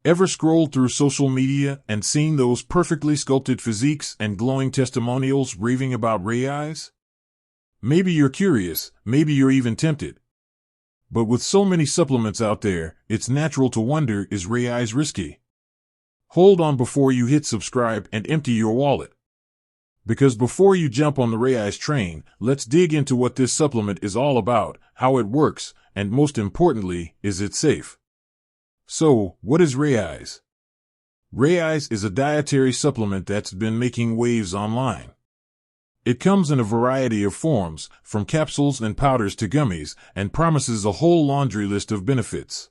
Ever scrolled through social media and seen those perfectly sculpted physiques and glowing testimonials raving about Raiz? Maybe you're curious, maybe you're even tempted. But with so many supplements out there, it's natural to wonder, is Raiz risky? Hold on before you hit subscribe and empty your wallet. Because before you jump on the Raiz train, let's dig into what this supplement is all about, how it works, and most importantly, is it safe? So, what is Raiz? Raiz is a dietary supplement that's been making waves online. It comes in a variety of forms, from capsules and powders to gummies, and promises a whole laundry list of benefits.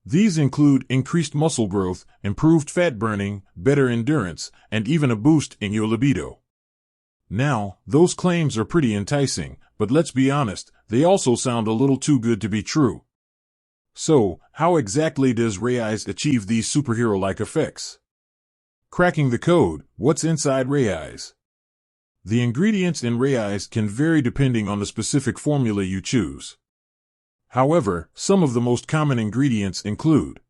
These include increased muscle growth, improved fat burning, better endurance, and even a boost in your libido. Now, those claims are pretty enticing, but let's be honest, they also sound a little too good to be true. So, how exactly does Raiz achieve these superhero-like effects? Cracking the code, what's inside Raiz? The ingredients in Raiz can vary depending on the specific formula you choose. However, some of the most common ingredients include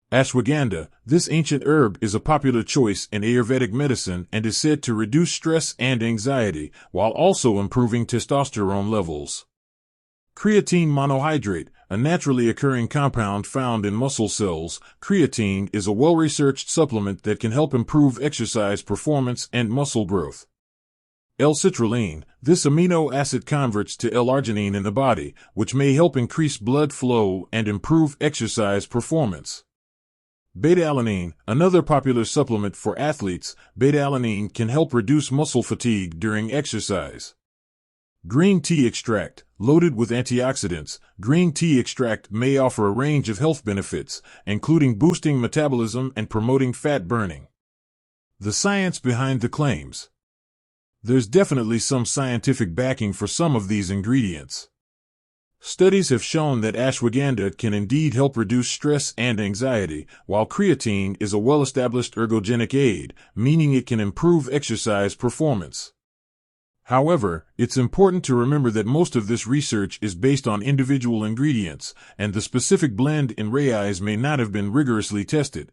ashwagandha. This ancient herb is a popular choice in Ayurvedic medicine and is said to reduce stress and anxiety, while also improving testosterone levels. Creatine monohydrate, a naturally occurring compound found in muscle cells. Creatine is a well-researched supplement that can help improve exercise performance and muscle growth. L-citrulline, this amino acid converts to L-arginine in the body, which may help increase blood flow and improve exercise performance. Beta-alanine, another popular supplement for athletes. Beta-alanine can help reduce muscle fatigue during exercise. Green tea extract, loaded with antioxidants. Green tea extract may offer a range of health benefits, including boosting metabolism and promoting fat burning. The science behind the claims. There's definitely some scientific backing for some of these ingredients. Studies have shown that ashwagandha can indeed help reduce stress and anxiety, while creatine is a well-established ergogenic aid, meaning it can improve exercise performance. However, it's important to remember that most of this research is based on individual ingredients, and the specific blend in Raiz may not have been rigorously tested.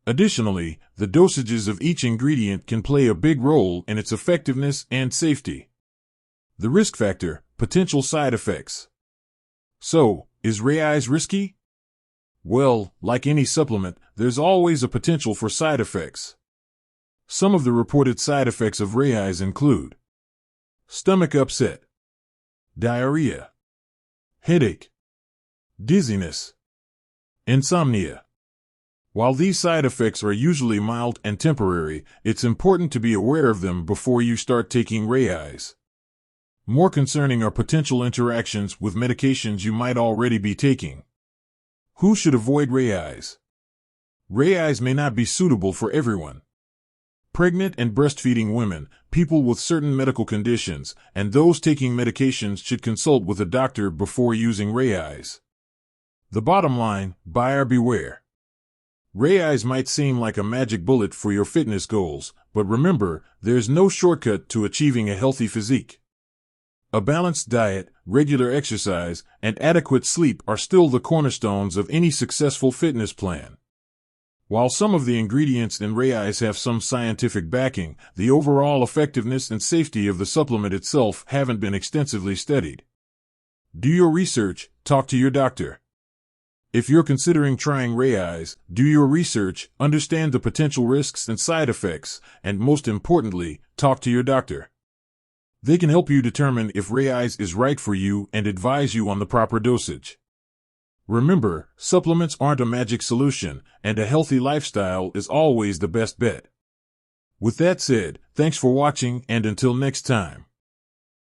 Additionally, the dosages of each ingredient can play a big role in its effectiveness and safety. The risk factor, potential side effects. So, is Raiz risky? Well, like any supplement, there's always a potential for side effects. Some of the reported side effects of Raiz include stomach upset, diarrhea, headache, dizziness, insomnia. While these side effects are usually mild and temporary, it's important to be aware of them before you start taking Raiz. More concerning are potential interactions with medications you might already be taking. Who should avoid Raiz? Raiz may not be suitable for everyone. Pregnant and breastfeeding women, people with certain medical conditions, and those taking medications should consult with a doctor before using Raiz. The bottom line, buyer beware. Raiz might seem like a magic bullet for your fitness goals, but remember, there's no shortcut to achieving a healthy physique. A balanced diet, regular exercise, and adequate sleep are still the cornerstones of any successful fitness plan. While some of the ingredients in Raiz have some scientific backing, the overall effectiveness and safety of the supplement itself haven't been extensively studied. Do your research, talk to your doctor. If you're considering trying Raiz, do your research, understand the potential risks and side effects, and most importantly, talk to your doctor. They can help you determine if Raiz is right for you and advise you on the proper dosage. Remember, supplements aren't a magic solution, and a healthy lifestyle is always the best bet. With that said, thanks for watching, and until next time.